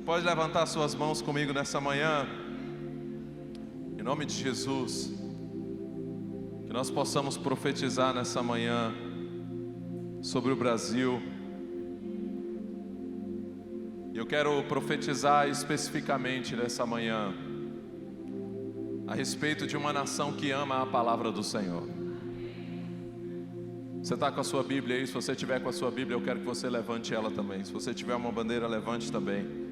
pode levantar suas mãos comigo nessa manhã, em nome de Jesus, que nós possamos profetizar nessa manhã sobre o Brasil. E eu quero profetizar especificamente nessa manhã a respeito de uma nação que ama a palavra do Senhor. Você está com a sua Bíblia aí? Se você estiver com a sua Bíblia, eu quero que você levante ela também. Se você tiver uma bandeira, levante também.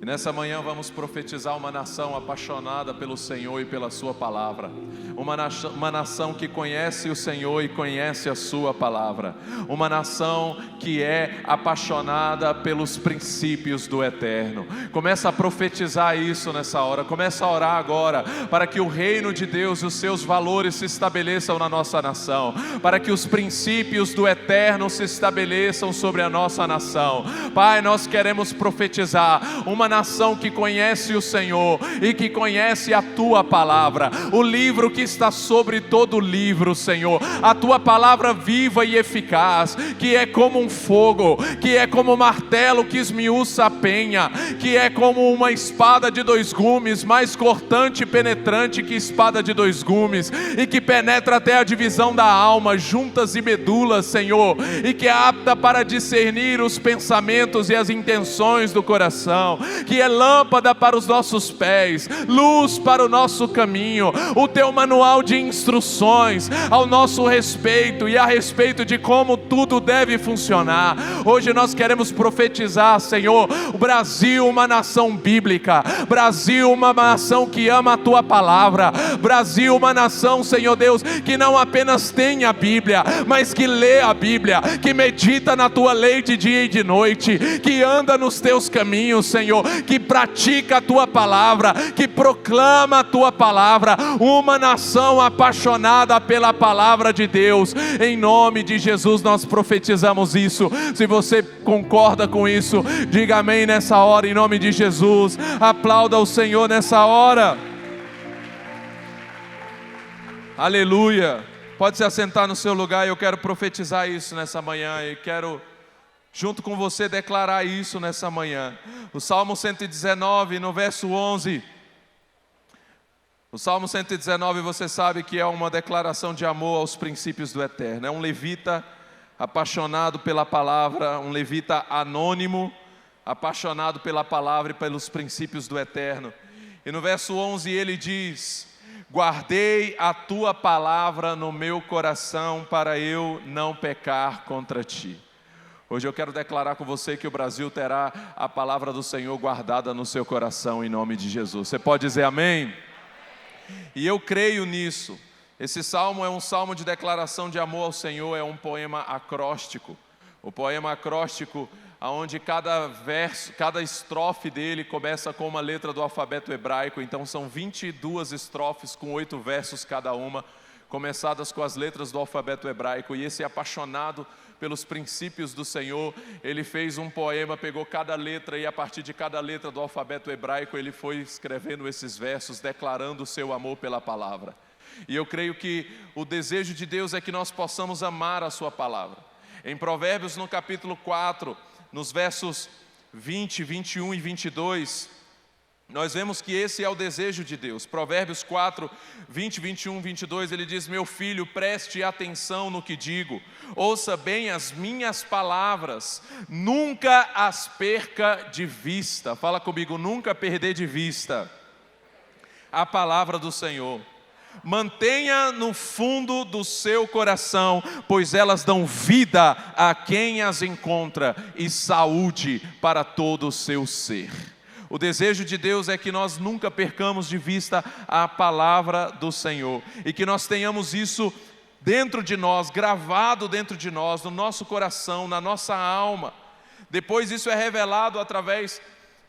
E nessa manhã vamos profetizar uma nação apaixonada pelo Senhor e pela sua palavra. Uma nação que conhece o Senhor e conhece a sua palavra. Uma nação que é apaixonada pelos princípios do eterno. Começa a profetizar isso nessa hora. Começa a orar agora para que o reino de Deus e os seus valores se estabeleçam na nossa nação. Para que os princípios do eterno se estabeleçam sobre a nossa nação. Pai, nós queremos profetizar uma nação que conhece o Senhor e que conhece a tua palavra, o livro que está sobre todo livro, Senhor, a tua palavra viva e eficaz, que é como um fogo, que é como um martelo que esmiuça a penha, que é como uma espada de dois gumes, mais cortante e penetrante que espada de dois gumes, e que penetra até a divisão da alma, juntas e medulas, Senhor, e que é apta para discernir os pensamentos e as intenções do coração, que é lâmpada para os nossos pés, luz para o nosso caminho, o teu manual de instruções ao nosso respeito e a respeito de como tudo deve funcionar. Hoje nós queremos profetizar, Senhor, o Brasil, uma nação bíblica, Brasil, uma nação que ama a tua palavra, Brasil, uma nação, Senhor Deus, que não apenas tem a Bíblia, mas que lê a Bíblia, que medita na tua lei de dia e de noite, que anda nos teus caminhos, Senhor, que pratica a tua palavra, que proclama a tua palavra, uma nação apaixonada pela palavra de Deus. Em nome de Jesus nós profetizamos isso. Se você concorda com isso, diga amém nessa hora, em nome de Jesus. Aplauda o Senhor nessa hora. Aleluia. Pode se assentar no seu lugar. Eu quero profetizar isso nessa manhã e quero, junto com você, declarar isso nessa manhã. O Salmo 119, no verso 11. O Salmo 119, você sabe que é uma declaração de amor aos princípios do eterno. É um levita apaixonado pela palavra, um levita anônimo, apaixonado pela palavra e pelos princípios do eterno. E no verso 11 ele diz: guardei a tua palavra no meu coração para eu não pecar contra ti. Hoje eu quero declarar com você que o Brasil terá a palavra do Senhor guardada no seu coração, em nome de Jesus. Você pode dizer amém? E eu creio nisso. Esse salmo é um salmo de declaração de amor ao Senhor, é um poema acróstico. O poema acróstico, onde cada verso, cada estrofe dele começa com uma letra do alfabeto hebraico. Então são 22 estrofes com 8 versos cada uma, começadas com as letras do alfabeto hebraico. E esse apaixonado pelos princípios do Senhor, ele fez um poema, pegou cada letra e a partir de cada letra do alfabeto hebraico ele foi escrevendo esses versos, declarando o seu amor pela palavra. E eu creio que o desejo de Deus é que nós possamos amar a sua palavra. Em Provérbios, no capítulo 4, nos versos 20, 21 e 22, nós vemos que esse é o desejo de Deus. Provérbios 4, 20, 21, 22, ele diz: meu filho, preste atenção no que digo, ouça bem as minhas palavras, nunca as perca de vista. Fala comigo, nunca perder de vista a palavra do Senhor. Mantenha no fundo do seu coração, pois elas dão vida a quem as encontra e saúde para todo o seu ser. O desejo de Deus é que nós nunca percamos de vista a palavra do Senhor e que nós tenhamos isso dentro de nós, gravado dentro de nós, no nosso coração, na nossa alma. Depois isso é revelado através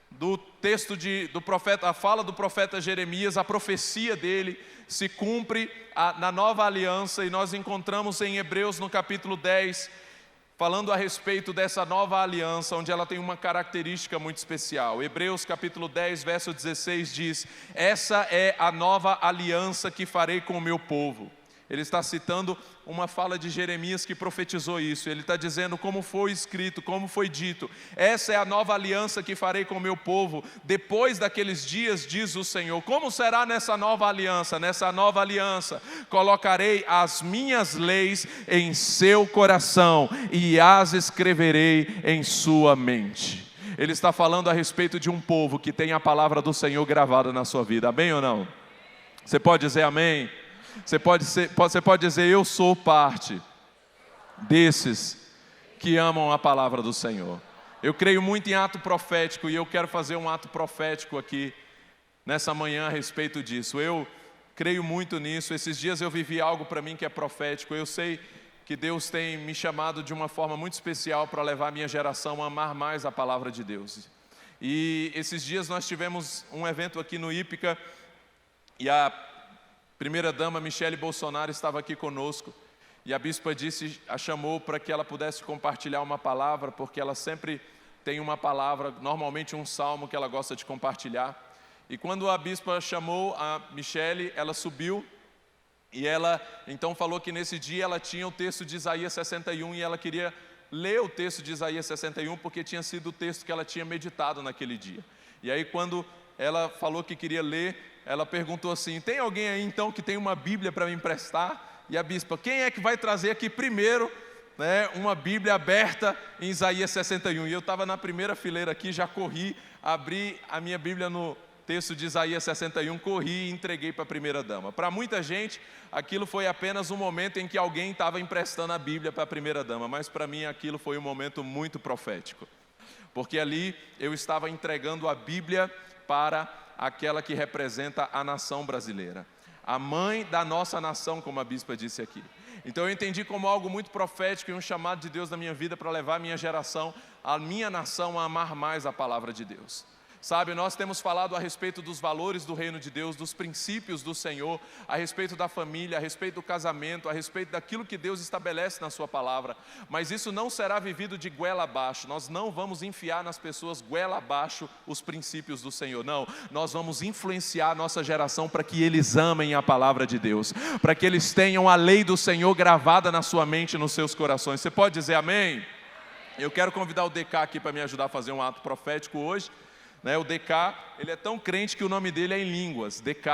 do texto do profeta, a fala do profeta Jeremias, a profecia dele se cumpre na nova aliança, e nós encontramos em Hebreus no capítulo 10, falando a respeito dessa nova aliança, onde ela tem uma característica muito especial. Hebreus capítulo 10, verso 16 diz: essa é a nova aliança que farei com o meu povo. Ele está citando uma fala de Jeremias que profetizou isso. Ele está dizendo como foi escrito, como foi dito: essa é a nova aliança que farei com o meu povo depois daqueles dias, diz o Senhor. Como será nessa nova aliança? Nessa nova aliança colocarei as minhas leis em seu coração e as escreverei em sua mente. Ele está falando a respeito de um povo que tem a palavra do Senhor gravada na sua vida. Amém ou não? Você pode dizer amém? Você pode dizer: eu sou parte desses que amam a palavra do Senhor. Eu creio muito em ato profético e eu quero fazer um ato profético aqui nessa manhã a respeito disso. Eu creio muito nisso. Esses dias eu vivi algo para mim que é profético. Eu sei que Deus tem me chamado de uma forma muito especial para levar a minha geração a amar mais a palavra de Deus. E esses dias nós tivemos um evento aqui no Ípica e a primeira-dama Michele Bolsonaro estava aqui conosco, e a bispa a chamou para que ela pudesse compartilhar uma palavra, porque ela sempre tem uma palavra, normalmente um salmo que ela gosta de compartilhar. E quando a bispa chamou a Michele, ela subiu, e ela então falou que nesse dia ela tinha o texto de Isaías 61, e ela queria ler o texto de Isaías 61, porque tinha sido o texto que ela tinha meditado naquele dia. E aí quando ela falou que queria ler, ela perguntou assim: tem alguém aí então que tem uma Bíblia para me emprestar? E a bispa: quem é que vai trazer aqui primeiro, né, uma Bíblia aberta em Isaías 61? E eu estava na primeira fileira aqui, já corri, abri a minha Bíblia no texto de Isaías 61, corri e entreguei para a primeira-dama. Para muita gente, aquilo foi apenas um momento em que alguém estava emprestando a Bíblia para a primeira-dama, mas para mim aquilo foi um momento muito profético, porque ali eu estava entregando a Bíblia para aquela que representa a nação brasileira, a mãe da nossa nação, como a bispa disse aqui. Então eu entendi como algo muito profético e um chamado de Deus na minha vida para levar a minha geração, a minha nação, a amar mais a palavra de Deus. Sabe, nós temos falado a respeito dos valores do reino de Deus, dos princípios do Senhor, a respeito da família, a respeito do casamento, a respeito daquilo que Deus estabelece na sua palavra, mas isso não será vivido de goela abaixo. Nós não vamos enfiar nas pessoas goela abaixo os princípios do Senhor, não. Nós vamos influenciar a nossa geração para que eles amem a palavra de Deus, para que eles tenham a lei do Senhor gravada na sua mente e nos seus corações. Você pode dizer amém? Eu quero convidar o DK aqui para me ajudar a fazer um ato profético hoje. O DK, ele é tão crente que o nome dele é em línguas. DK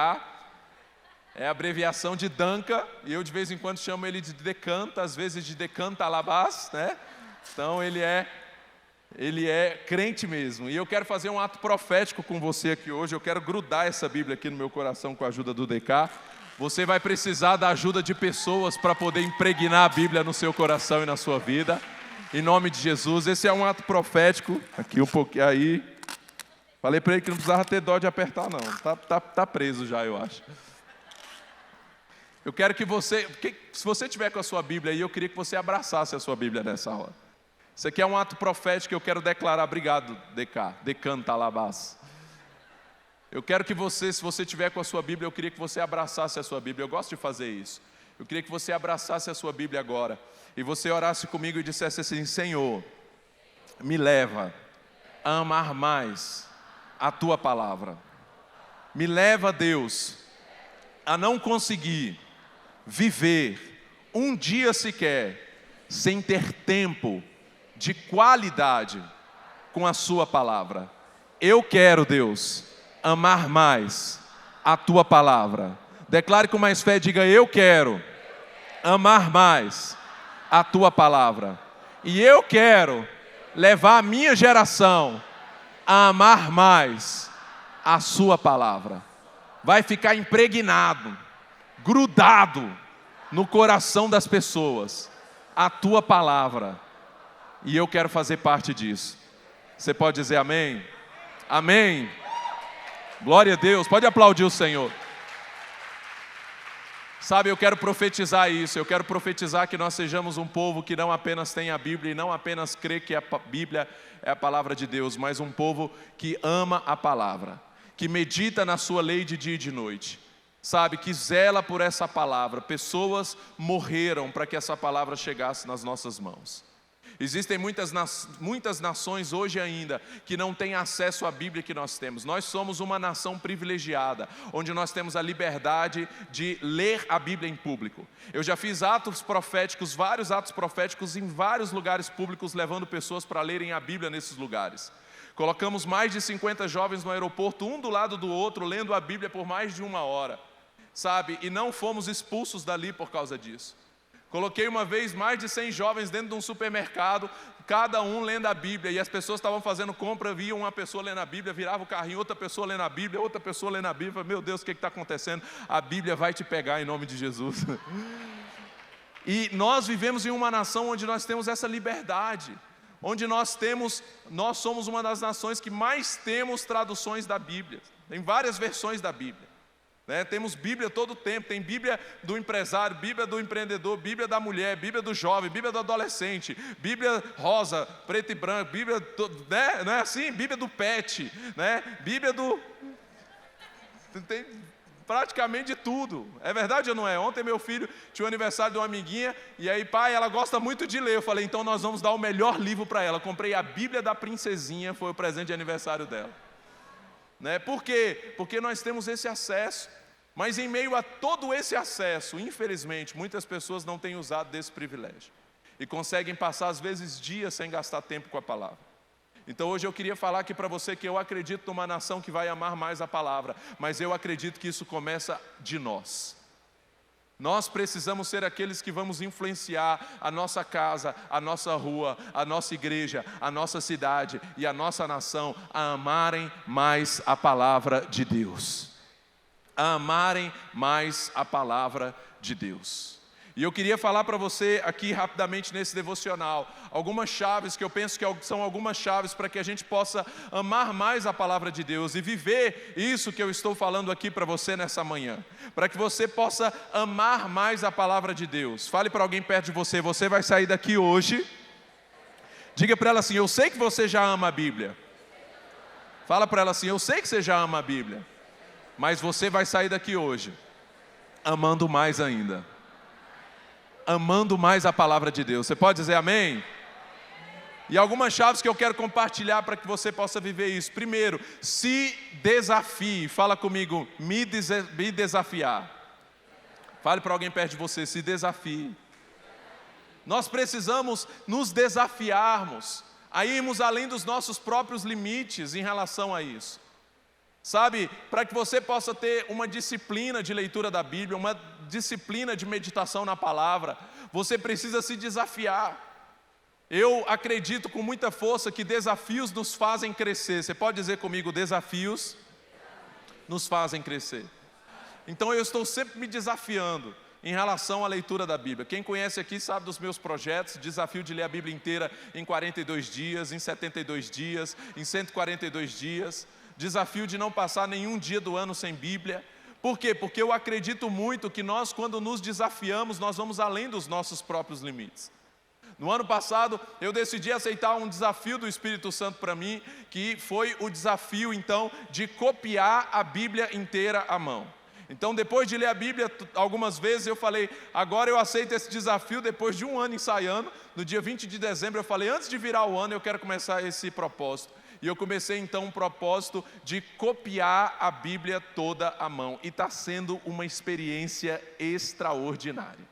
é a abreviação de Danca, e eu de vez em quando chamo ele de Decanta, às vezes de Decanta Alabás, né? Então ele é crente mesmo. E eu quero fazer um ato profético com você aqui hoje. Eu quero grudar essa Bíblia aqui no meu coração com a ajuda do DK. Você vai precisar da ajuda de pessoas para poder impregnar a Bíblia no seu coração e na sua vida. Em nome de Jesus, esse é um ato profético. Aqui um pouquinho aí. Falei para ele que não precisava ter dó de apertar, não. Tá preso já, eu acho. Eu quero que você, se você tiver com a sua Bíblia aí, eu queria que você abraçasse a sua Bíblia nessa hora. Isso aqui é um ato profético que eu quero declarar. Obrigado, DK, Decanta Alabás. Eu quero que você, se você tiver com a sua Bíblia, eu queria que você abraçasse a sua Bíblia. Eu gosto de fazer isso. Eu queria que você abraçasse a sua Bíblia agora e você orasse comigo e dissesse assim: Senhor, me leva a amar mais a Tua palavra. Me leva, Deus, a não conseguir viver um dia sequer sem ter tempo de qualidade com a Sua palavra. Eu quero, Deus, amar mais a Tua palavra. Declare com mais fé, diga: eu quero amar mais a Tua palavra. E eu quero levar a minha geração a amar mais a Sua palavra. Vai ficar impregnado, grudado no coração das pessoas a Tua palavra. E eu quero fazer parte disso. Você pode dizer amém? Amém. Glória a Deus. Pode aplaudir o Senhor. Sabe, eu quero profetizar isso. Eu quero profetizar que nós sejamos um povo que não apenas tem a Bíblia e não apenas crê que a Bíblia é a palavra de Deus, mas um povo que ama a palavra, que medita na sua lei de dia e de noite. Sabe, que zela por essa palavra. Pessoas morreram para que essa palavra chegasse nas nossas mãos. Existem muitas nações hoje ainda que não têm acesso à Bíblia que nós temos. Nós somos uma nação privilegiada, onde nós temos a liberdade de ler a Bíblia em público. Eu já fiz atos proféticos, vários atos proféticos em vários lugares públicos, levando pessoas para lerem a Bíblia nesses lugares. Colocamos mais de 50 jovens no aeroporto, um do lado do outro, lendo a Bíblia por mais de 1 hora, sabe? E não fomos expulsos dali por causa disso. Coloquei uma vez mais de 100 jovens dentro de um supermercado, cada um lendo a Bíblia, e as pessoas estavam fazendo compra, viam uma pessoa lendo a Bíblia, virava o carrinho, outra pessoa lendo a Bíblia, outra pessoa lendo a Bíblia. Meu Deus, o que está acontecendo? A Bíblia vai te pegar em nome de Jesus. E nós vivemos em uma nação onde nós temos essa liberdade, onde nós somos uma das nações que mais temos traduções da Bíblia, tem várias versões da Bíblia. Temos Bíblia todo o tempo, tem Bíblia do empresário, Bíblia do empreendedor, Bíblia da mulher, Bíblia do jovem, Bíblia do adolescente, Bíblia rosa, preto e branco, Bíblia, não é assim? Bíblia do pet, Bíblia do... Tem praticamente de tudo, é verdade ou não é? Ontem meu filho tinha o aniversário de uma amiguinha, e aí, pai, ela gosta muito de ler. Eu falei, então nós vamos dar o melhor livro para ela. Comprei a Bíblia da Princesinha, foi o presente de aniversário dela. Por quê? Porque nós temos esse acesso, mas em meio a todo esse acesso, infelizmente, muitas pessoas não têm usado desse privilégio, e conseguem passar às vezes dias sem gastar tempo com a palavra. Então hoje eu queria falar aqui para você que eu acredito numa nação que vai amar mais a palavra, mas eu acredito que isso começa de nós. Nós precisamos ser aqueles que vamos influenciar a nossa casa, a nossa rua, a nossa igreja, a nossa cidade e a nossa nação a amarem mais a palavra de Deus. A amarem mais a palavra de Deus. E eu queria falar para você aqui rapidamente nesse devocional algumas chaves que eu penso que são algumas chaves para que a gente possa amar mais a palavra de Deus e viver isso que eu estou falando aqui para você nessa manhã, para que você possa amar mais a palavra de Deus. Fale para alguém perto de você, você vai sair daqui hoje, diga para ela assim, eu sei que você já ama a Bíblia. Fala para ela assim, eu sei que você já ama a Bíblia, mas você vai sair daqui hoje amando mais ainda. Amando mais a palavra de Deus. Você pode dizer amém? E algumas chaves que eu quero compartilhar para que você possa viver isso. Primeiro, se desafie. Fala comigo, me desafiar. Fale para alguém perto de você, se desafie. Nós precisamos nos desafiarmos a irmos além dos nossos próprios limites em relação a isso. Sabe, para que você possa ter uma disciplina de leitura da Bíblia, uma disciplina de meditação na palavra, você precisa se desafiar. Eu acredito com muita força que desafios nos fazem crescer. Você pode dizer comigo, desafios nos fazem crescer. Então eu estou sempre me desafiando em relação à leitura da Bíblia. Quem conhece aqui sabe dos meus projetos, desafio de ler a Bíblia inteira em 42 dias, em 72 dias, em 142 dias. Desafio de não passar nenhum dia do ano sem Bíblia. Por quê? Porque eu acredito muito que nós, quando nos desafiamos, nós vamos além dos nossos próprios limites. No ano passado, eu decidi aceitar um desafio do Espírito Santo para mim, que foi o desafio, então, de copiar a Bíblia inteira à mão. Então, depois de ler a Bíblia algumas vezes, eu falei, agora eu aceito esse desafio, depois de um ano ensaiando. No dia 20 de dezembro, eu falei, antes de virar o ano, eu quero começar esse propósito. E eu comecei então um propósito de copiar a Bíblia toda à mão. E está sendo uma experiência extraordinária.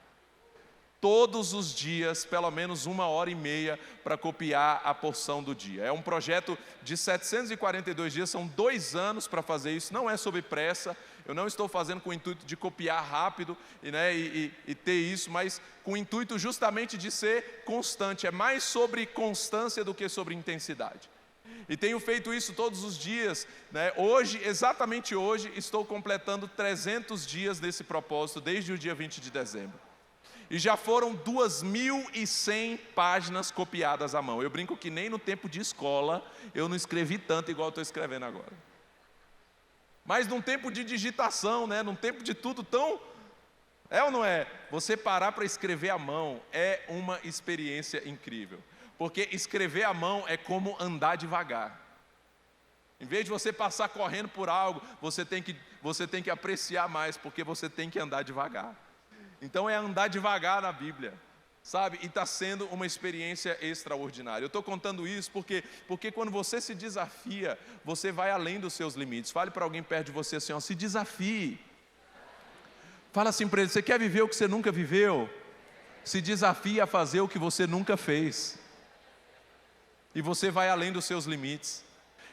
Todos os dias, pelo menos 1h30 para copiar a porção do dia. É um projeto de 742 dias, são 2 anos para fazer isso. Não é sob pressa, eu não estou fazendo com o intuito de copiar rápido e ter isso, mas com o intuito justamente de ser constante. É mais sobre constância do que sobre intensidade. E tenho feito isso todos os dias, Hoje, exatamente hoje, estou completando 300 dias desse propósito, desde o dia 20 de dezembro. E já foram 2.100 páginas copiadas à mão. Eu brinco que nem no tempo de escola eu não escrevi tanto igual estou escrevendo agora. Mas num tempo de digitação, num tempo de tudo tão... É ou não é? Você parar para escrever à mão é uma experiência incrível. Porque escrever à mão é como andar devagar. Em vez de você passar correndo por algo, você tem que apreciar mais, porque você tem que andar devagar. Então é andar devagar na Bíblia. sabe? E está sendo uma experiência extraordinária. Eu estou contando isso porque quando você se desafia, você vai além dos seus limites. Fale para alguém perto de você assim, ó, se desafie. Fala assim para ele, você quer viver o que você nunca viveu? Se desafie a fazer o que você nunca fez. E você vai além dos seus limites.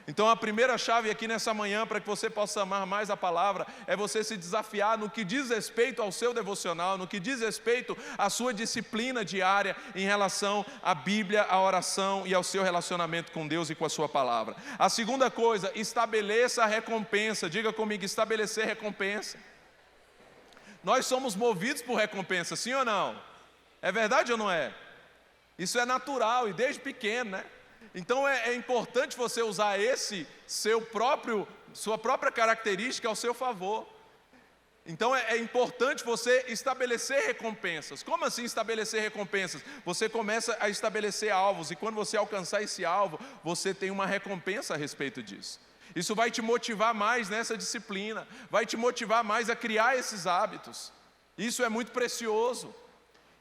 Então a primeira chave aqui nessa manhã, para que você possa amar mais a palavra, é você se desafiar no que diz respeito ao seu devocional, no que diz respeito à sua disciplina diária em relação à Bíblia, à oração e ao seu relacionamento com Deus e com a sua palavra. A segunda coisa, estabeleça a recompensa. Diga comigo, estabelecer recompensa. Nós somos movidos por recompensa, sim ou não? É verdade ou não é? Isso é natural e desde pequeno, né? Então é importante você usar sua própria característica ao seu favor. Então é importante você estabelecer recompensas. Como assim estabelecer recompensas? Você começa a estabelecer alvos, e quando você alcançar esse alvo, você tem uma recompensa a respeito disso. Isso vai te motivar mais nessa disciplina, vai te motivar mais a criar esses hábitos. Isso é muito precioso.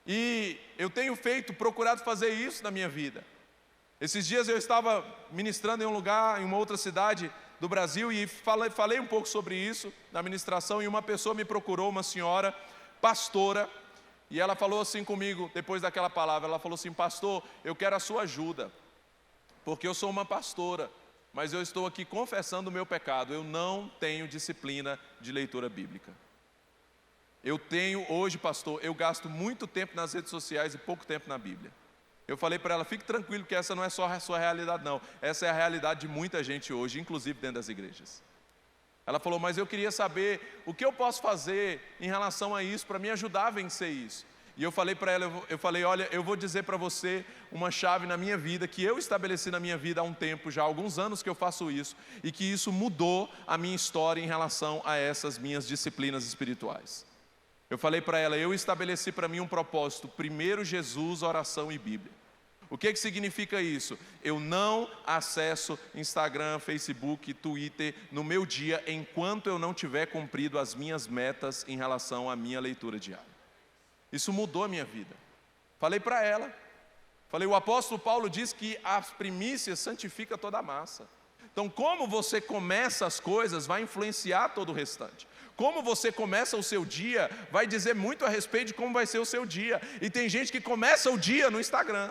E eu tenho procurado fazer isso na minha vida. Esses dias eu estava ministrando em um lugar, em uma outra cidade do Brasil, e falei um pouco sobre isso na ministração, e uma pessoa me procurou, uma senhora, pastora, e ela falou assim comigo, depois daquela palavra, ela falou assim, pastor, eu quero a sua ajuda, porque eu sou uma pastora, mas eu estou aqui confessando o meu pecado, eu não tenho disciplina de leitura bíblica. Eu tenho hoje, pastor, eu gasto muito tempo nas redes sociais e pouco tempo na Bíblia. Eu falei para ela, fique tranquilo que essa não é só a sua realidade não, essa é a realidade de muita gente hoje, inclusive dentro das igrejas. Ela falou, mas eu queria saber o que eu posso fazer em relação a isso, para me ajudar a vencer isso. E eu falei para ela, olha, eu vou dizer para você uma chave na minha vida, que eu estabeleci na minha vida há um tempo já, há alguns anos que eu faço isso, e que isso mudou a minha história em relação a essas minhas disciplinas espirituais. Eu falei para ela, eu estabeleci para mim um propósito, primeiro Jesus, oração e Bíblia. O que significa isso? Eu não acesso Instagram, Facebook, Twitter no meu dia, enquanto eu não tiver cumprido as minhas metas em relação à minha leitura diária. Isso mudou a minha vida. Falei para ela, o apóstolo Paulo diz que as primícias santificam toda a massa. Então, como você começa as coisas vai influenciar todo o restante. Como você começa o seu dia vai dizer muito a respeito de como vai ser o seu dia. E tem gente que começa o dia no Instagram.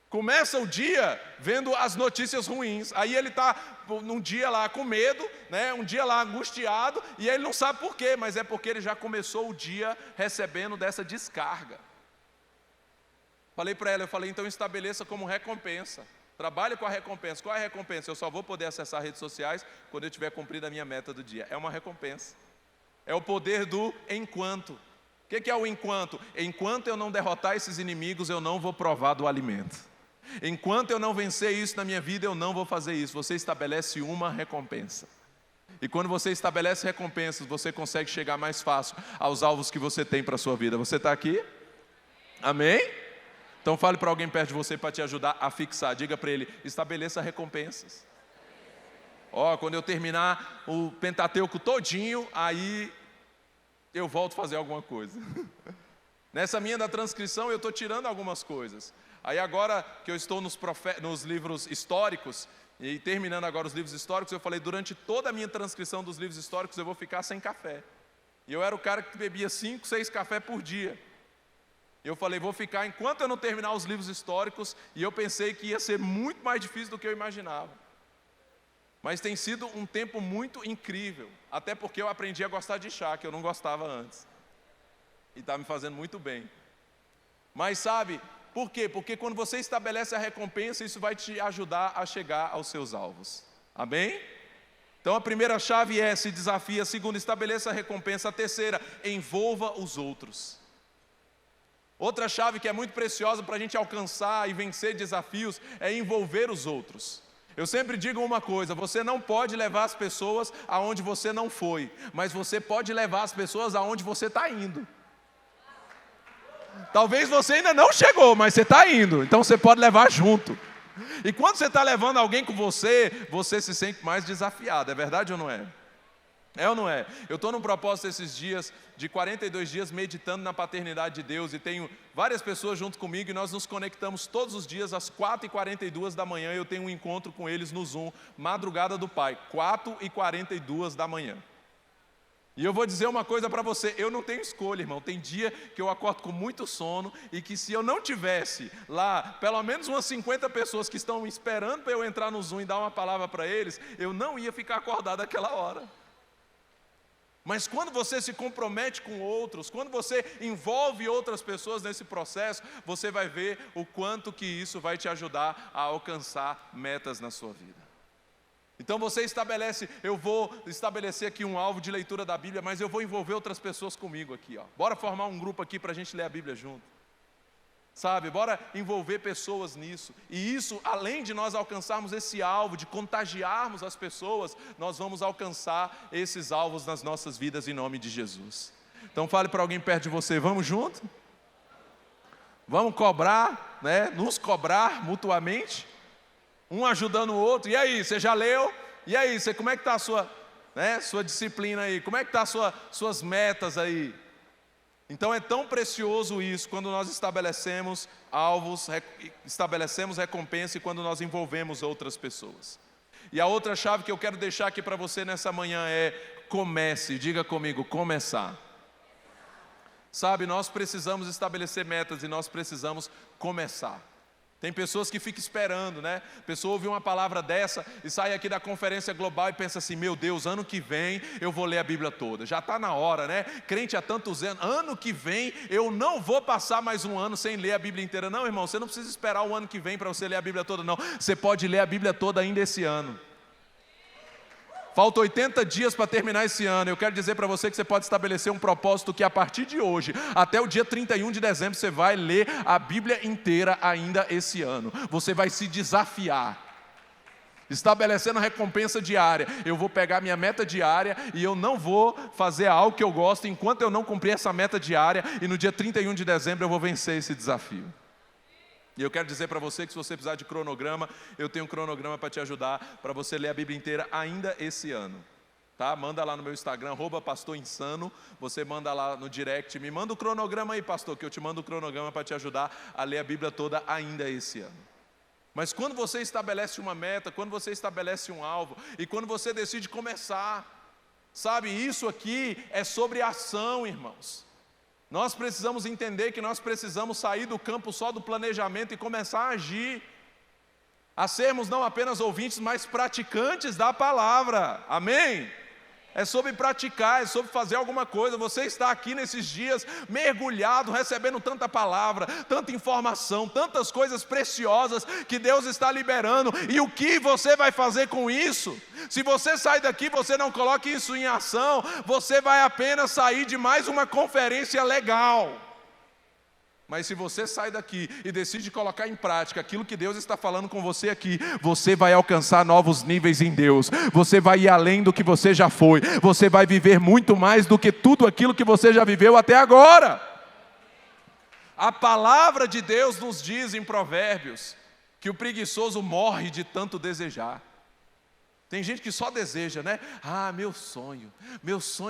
Começa o dia vendo as notícias ruins. Aí ele está num dia lá com medo, né? Um dia lá angustiado, e aí ele não sabe por quê, mas é porque ele já começou o dia recebendo dessa descarga. Falei para ela, então estabeleça como recompensa. Trabalhe com a recompensa. Qual é a recompensa? Eu só vou poder acessar redes sociais quando eu tiver cumprido a minha meta do dia. É uma recompensa. É o poder do enquanto. O que é o enquanto? Enquanto eu não derrotar esses inimigos, eu não vou provar do alimento. Enquanto eu não vencer isso na minha vida, eu não vou fazer isso. Você estabelece uma recompensa. E quando você estabelece recompensas, você consegue chegar mais fácil aos alvos que você tem para a sua vida. Você está aqui? Amém? Então fale para alguém perto de você para te ajudar a fixar. Diga para ele, estabeleça recompensas. Quando eu terminar o Pentateuco todinho, aí eu volto a fazer alguma coisa. Nessa minha da transcrição eu estou tirando algumas coisas. Aí agora que eu estou nos livros históricos, e terminando agora os livros históricos, eu falei, durante toda a minha transcrição dos livros históricos eu vou ficar sem café. E eu era o cara que bebia 5, 6 cafés por dia. E eu falei, vou ficar enquanto eu não terminar os livros históricos, e eu pensei que ia ser muito mais difícil do que eu imaginava. Mas tem sido um tempo muito incrível, até porque eu aprendi a gostar de chá, que eu não gostava antes. E está me fazendo muito bem. Mas sabe, por quê? Porque quando você estabelece a recompensa, isso vai te ajudar a chegar aos seus alvos. Amém? Então a primeira chave é, se desafia. A segunda, estabeleça a recompensa. A terceira, envolva os outros. Outra chave que é muito preciosa para a gente alcançar e vencer desafios é envolver os outros. Eu sempre digo uma coisa, você não pode levar as pessoas aonde você não foi, mas você pode levar as pessoas aonde você está indo. Talvez você ainda não chegou, mas você está indo, então você pode levar junto. E quando você está levando alguém com você, você se sente mais desafiado, é verdade ou não é? É ou não é? Eu estou num propósito esses dias, de 42 dias, meditando na paternidade de Deus, e tenho várias pessoas junto comigo, e nós nos conectamos todos os dias às 4h42 da manhã, eu tenho um encontro com eles no Zoom, Madrugada do Pai, 4h42 da manhã. E eu vou dizer uma coisa para você, eu não tenho escolha, irmão. Tem dia que eu acordo com muito sono e que se eu não tivesse lá, pelo menos umas 50 pessoas que estão esperando para eu entrar no Zoom e dar uma palavra para eles, eu não ia ficar acordado aquela hora. Mas quando você se compromete com outros, quando você envolve outras pessoas nesse processo, você vai ver o quanto que isso vai te ajudar a alcançar metas na sua vida. Então você estabelece, eu vou estabelecer aqui um alvo de leitura da Bíblia, mas eu vou envolver outras pessoas comigo aqui, ó. Bora formar um grupo aqui para a gente ler a Bíblia junto. Sabe, bora envolver pessoas nisso. E isso, além de nós alcançarmos esse alvo, de contagiarmos as pessoas, nós vamos alcançar esses alvos nas nossas vidas em nome de Jesus. Então fale para alguém perto de você, vamos junto? Vamos cobrar, né? Nos cobrar mutuamente. Um ajudando o outro. E aí, você já leu? E aí, como é que está a sua disciplina aí? Como é que está suas metas aí? Então é tão precioso isso, quando nós estabelecemos alvos, estabelecemos recompensa e quando nós envolvemos outras pessoas. E a outra chave que eu quero deixar aqui para você nessa manhã é: comece, diga comigo, começar. Sabe, nós precisamos estabelecer metas e nós precisamos começar. Tem pessoas que ficam esperando, né? A pessoa ouve uma palavra dessa e sai aqui da conferência global e pensa assim: meu Deus, ano que vem eu vou ler a Bíblia toda. Já está na hora, né? Crente há tantos anos, ano que vem eu não vou passar mais um ano sem ler a Bíblia inteira. Não, irmão, você não precisa esperar o ano que vem para você ler a Bíblia toda, não. Você pode ler a Bíblia toda ainda esse ano. Faltam 80 dias para terminar esse ano. Eu quero dizer para você que você pode estabelecer um propósito que a partir de hoje, até o dia 31 de dezembro, você vai ler a Bíblia inteira ainda esse ano. Você vai se desafiar, estabelecendo a recompensa diária. Eu vou pegar minha meta diária e eu não vou fazer algo que eu gosto enquanto eu não cumprir essa meta diária, e no dia 31 de dezembro eu vou vencer esse desafio. E eu quero dizer para você que se você precisar de cronograma, eu tenho um cronograma para te ajudar, para você ler a Bíblia inteira ainda esse ano. Tá? Manda lá no meu Instagram, @pastorinsano, você manda lá no direct, me manda o cronograma aí, pastor, que eu te mando o cronograma para te ajudar a ler a Bíblia toda ainda esse ano. Mas quando você estabelece uma meta, quando você estabelece um alvo, e quando você decide começar, sabe, isso aqui é sobre ação, irmãos. Nós precisamos entender que nós precisamos sair do campo só do planejamento e começar a agir, a sermos não apenas ouvintes, mas praticantes da palavra, amém? É sobre praticar, é sobre fazer alguma coisa. Você está aqui nesses dias mergulhado, recebendo tanta palavra, tanta informação, tantas coisas preciosas que Deus está liberando. E o que você vai fazer com isso? Se você sai daqui, você não coloca isso em ação, você vai apenas sair de mais uma conferência legal. Mas se você sai daqui e decide colocar em prática aquilo que Deus está falando com você aqui, você vai alcançar novos níveis em Deus. Você vai ir além do que você já foi. Você vai viver muito mais do que tudo aquilo que você já viveu até agora. A palavra de Deus nos diz em Provérbios que o preguiçoso morre de tanto desejar. Tem gente que só deseja, né? Ah, meu sonho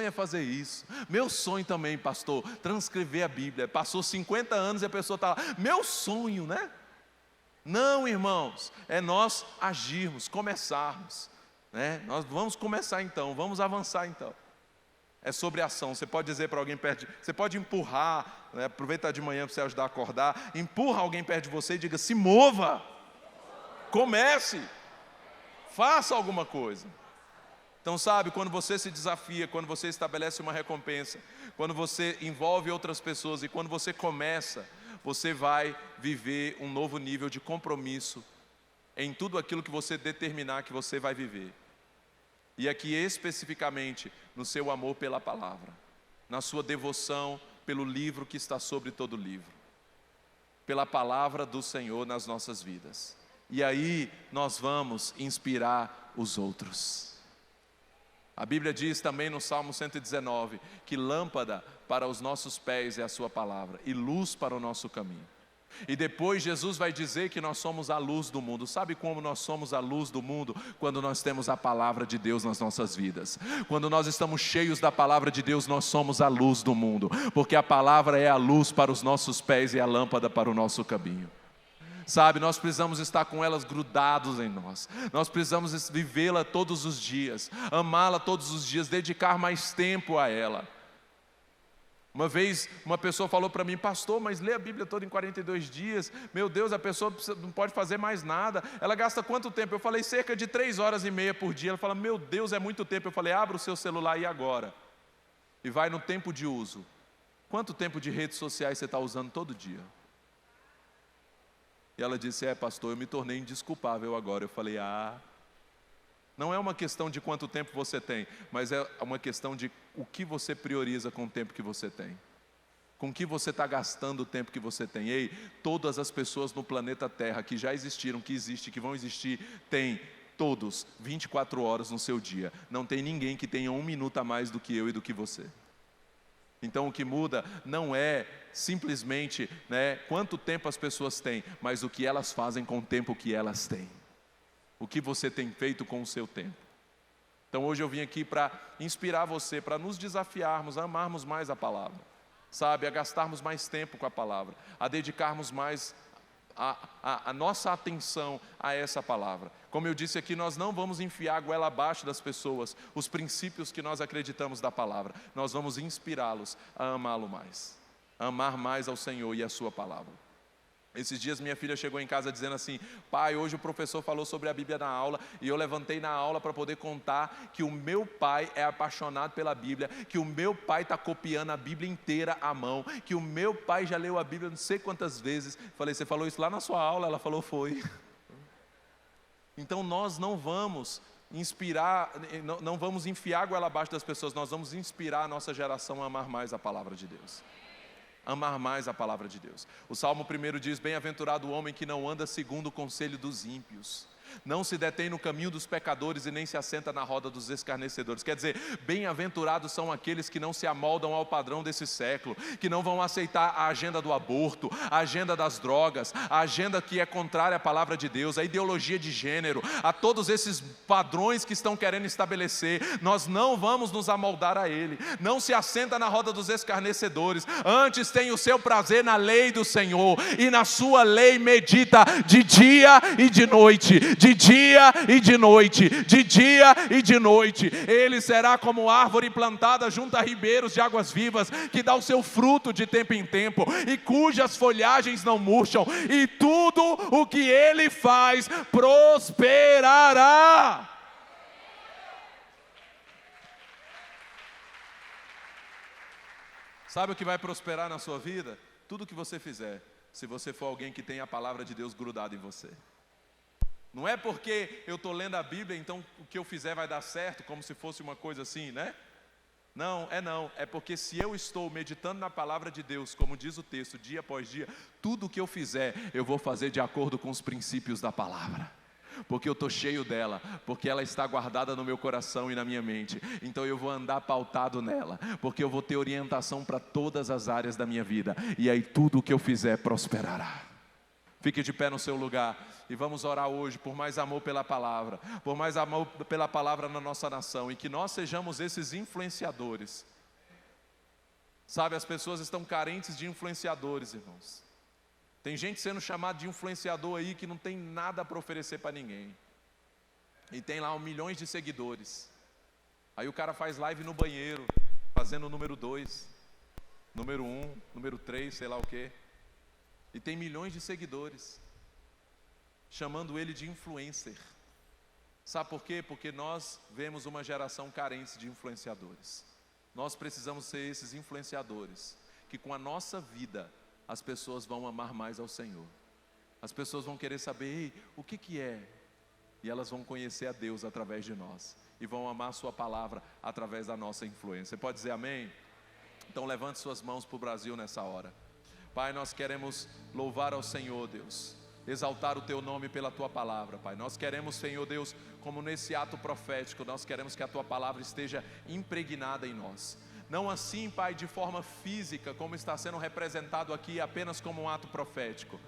é fazer isso. Meu sonho também, pastor, transcrever a Bíblia. Passou 50 anos e a pessoa está lá, meu sonho, né? Não, irmãos, é nós agirmos, começarmos, né? Nós vamos começar então, vamos avançar então. É sobre ação. Você pode dizer para alguém perto de... Você pode empurrar, né? Aproveita de manhã para você ajudar a acordar. Empurra alguém perto de você e diga, se mova, comece. Faça alguma coisa. Então sabe, quando você se desafia, quando você estabelece uma recompensa, quando você envolve outras pessoas e quando você começa, você vai viver um novo nível de compromisso em tudo aquilo que você determinar que você vai viver. E aqui especificamente no seu amor pela palavra, na sua devoção pelo livro que está sobre todo livro, pela palavra do Senhor nas nossas vidas. E aí nós vamos inspirar os outros. A Bíblia diz também no Salmo 119, que lâmpada para os nossos pés é a sua palavra e luz para o nosso caminho. E depois Jesus vai dizer que nós somos a luz do mundo. Sabe como nós somos a luz do mundo? Quando nós temos a palavra de Deus nas nossas vidas. Quando nós estamos cheios da palavra de Deus, nós somos a luz do mundo. Porque a palavra é a luz para os nossos pés e a lâmpada para o nosso caminho. Sabe, nós precisamos estar com elas grudados em nós. Nós precisamos vivê-la todos os dias, amá-la todos os dias, dedicar mais tempo a ela. Uma vez uma pessoa falou para mim: pastor, mas lê a Bíblia toda em 42 dias, meu Deus, a pessoa não pode fazer mais nada, ela gasta quanto tempo? Eu falei, cerca de 3 horas e meia por dia. Ela fala, meu Deus, é muito tempo. Eu falei, abra o seu celular aí agora, e vai no tempo de uso. Quanto tempo de redes sociais você está usando todo dia? E ela disse, pastor, eu me tornei indesculpável agora. Eu falei, não é uma questão de quanto tempo você tem, mas é uma questão de o que você prioriza com o tempo que você tem. Com que você está gastando o tempo que você tem. Ei, todas as pessoas no planeta Terra que já existiram, que existem, que vão existir, têm todos 24 horas no seu dia. Não tem ninguém que tenha 1 minuto a mais do que eu e do que você. Então o que muda não é simplesmente quanto tempo as pessoas têm, mas o que elas fazem com o tempo que elas têm. O que você tem feito com o seu tempo. Então hoje eu vim aqui para inspirar você, para nos desafiarmos a amarmos mais a palavra, sabe, a gastarmos mais tempo com a palavra, a dedicarmos mais a nossa atenção a essa palavra. Como eu disse aqui, nós não vamos enfiar a goela abaixo das pessoas, os princípios que nós acreditamos da palavra, nós vamos inspirá-los a amá-lo mais, a amar mais ao Senhor e a sua palavra. Esses dias minha filha chegou em casa dizendo assim, pai, hoje o professor falou sobre a Bíblia na aula, e eu levantei na aula para poder contar que o meu pai é apaixonado pela Bíblia, que o meu pai está copiando a Bíblia inteira à mão, que o meu pai já leu a Bíblia não sei quantas vezes. Falei, você falou isso lá na sua aula? Ela falou, foi. Então nós não vamos inspirar, não vamos enfiar a goela abaixo das pessoas, nós vamos inspirar a nossa geração a amar mais a palavra de Deus. Amar mais a palavra de Deus. O Salmo 1 diz, bem-aventurado o homem que não anda segundo o conselho dos ímpios, não se detém no caminho dos pecadores e nem se assenta na roda dos escarnecedores. Quer dizer, bem-aventurados são aqueles que não se amoldam ao padrão desse século, que não vão aceitar a agenda do aborto, a agenda das drogas, a agenda que é contrária à palavra de Deus, a ideologia de gênero, a todos esses padrões que estão querendo estabelecer. Nós não vamos nos amoldar a ele. Não se assenta na roda dos escarnecedores, antes tem o seu prazer na lei do Senhor, e na sua lei medita de dia e de noite, de dia e de noite, de dia e de noite. Ele será como árvore plantada junto a ribeiros de águas vivas, que dá o seu fruto de tempo em tempo, e cujas folhagens não murcham, e tudo o que ele faz prosperará. Sabe o que vai prosperar na sua vida? Tudo que você fizer, se você for alguém que tem a palavra de Deus grudada em você. Não é porque eu estou lendo a Bíblia, então o que eu fizer vai dar certo, como se fosse uma coisa assim, né? Não. É porque se eu estou meditando na palavra de Deus, como diz o texto, dia após dia, tudo o que eu fizer, eu vou fazer de acordo com os princípios da palavra. Porque eu estou cheio dela, porque ela está guardada no meu coração e na minha mente. Então eu vou andar pautado nela, porque eu vou ter orientação para todas as áreas da minha vida. E aí tudo o que eu fizer prosperará. Fique de pé no seu lugar e vamos orar hoje por mais amor pela palavra, por mais amor pela palavra na nossa nação, e que nós sejamos esses influenciadores. Sabe, as pessoas estão carentes de influenciadores, irmãos. Tem gente sendo chamada de influenciador aí que não tem nada para oferecer para ninguém, e tem lá milhões de seguidores. Aí o cara faz live no banheiro, fazendo o número 2, número 1, número 3, sei lá o quê. E tem milhões de seguidores, chamando ele de influencer. Sabe por quê? Porque nós vemos uma geração carente de influenciadores. Nós precisamos ser esses influenciadores, que com a nossa vida, as pessoas vão amar mais ao Senhor. As pessoas vão querer saber, o que é? E elas vão conhecer a Deus através de nós, e vão amar a sua palavra através da nossa influência. Você pode dizer amém? Então levante suas mãos para o Brasil nessa hora. Pai, nós queremos louvar ao Senhor, Deus, exaltar o Teu nome pela Tua palavra, Pai. Nós queremos, Senhor Deus, como nesse ato profético, nós queremos que a Tua palavra esteja impregnada em nós. Não assim, Pai, de forma física, como está sendo representado aqui, apenas como um ato profético,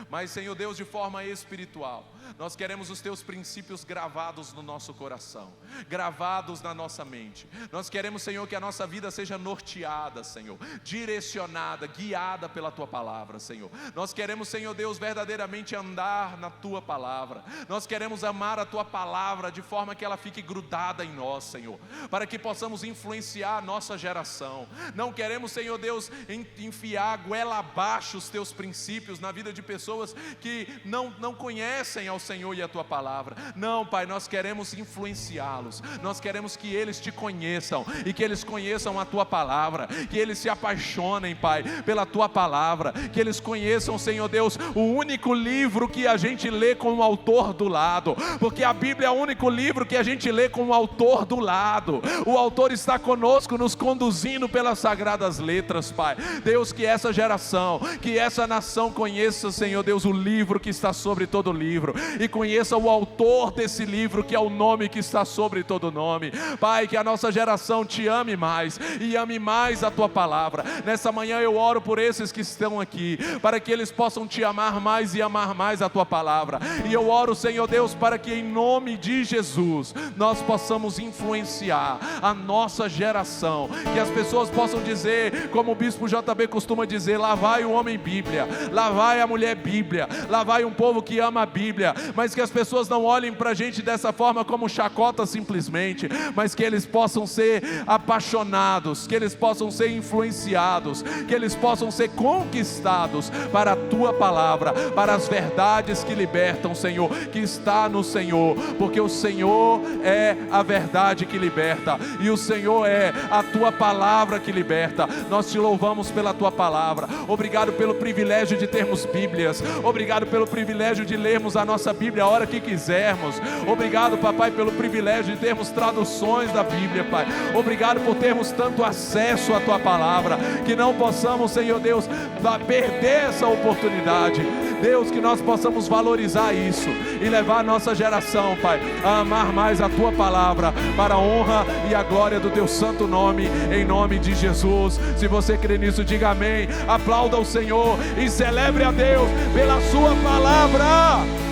mas, Senhor Deus, de forma espiritual. Nós queremos os Teus princípios gravados no nosso coração, gravados na nossa mente. Nós queremos, Senhor, que a nossa vida seja norteada, Senhor, direcionada, guiada pela Tua palavra, Senhor. Nós queremos, Senhor Deus, verdadeiramente andar na Tua palavra. Nós queremos amar a Tua palavra de forma que ela fique grudada em nós, Senhor, para que possamos influenciar a nossa geração. Não queremos, Senhor Deus, enfiar goela abaixo os Teus princípios na vida de pessoas que não conhecem ao Senhor e a Tua palavra. Não, Pai, nós queremos influenciá-los. Nós queremos que eles Te conheçam e que eles conheçam a Tua palavra, que eles se apaixonem, Pai, pela Tua palavra, que eles conheçam, Senhor Deus, o único livro que a gente lê com o autor do lado, porque a Bíblia é o único livro que a gente lê com o autor do lado. O autor está conosco, nos conduzindo pelas sagradas letras, Pai. Deus, que essa geração, que essa nação conheça, Senhor Deus, o livro que está sobre todo livro, e conheça o autor desse livro, que é o nome que está sobre todo nome. Pai, que a nossa geração Te ame mais, e ame mais a Tua palavra. Nessa manhã eu oro por esses que estão aqui, para que eles possam Te amar mais e amar mais a Tua palavra. E eu oro, Senhor Deus, para que em nome de Jesus, nós possamos influenciar a nossa geração, que as pessoas possam dizer, como o Bispo JB costuma dizer: lá vai o homem Bíblia, lá vai a mulher Bíblia, lá vai um povo que ama a Bíblia. Mas que as pessoas não olhem para a gente dessa forma como chacota simplesmente, mas que eles possam ser apaixonados, que eles possam ser influenciados, que eles possam ser conquistados para a Tua palavra, para as verdades que libertam, Senhor, que está no Senhor, porque o Senhor é a verdade que liberta, e o Senhor é a Tua palavra que liberta. Nós Te louvamos pela Tua palavra. Obrigado pelo privilégio de termos Bíblias. Obrigado pelo privilégio de lermos a nossa Bíblia a hora que quisermos. Obrigado, Papai, pelo privilégio de termos traduções da Bíblia, Pai. Obrigado por termos tanto acesso à Tua palavra, que não possamos, Senhor Deus, perder essa oportunidade. Deus, que nós possamos valorizar isso e levar a nossa geração, Pai, a amar mais a Tua palavra, para a honra e a glória do Teu santo nome, em nome de Jesus. Se você crê nisso, diga amém. Aplauda o Senhor e celebre a Deus pela Sua palavra.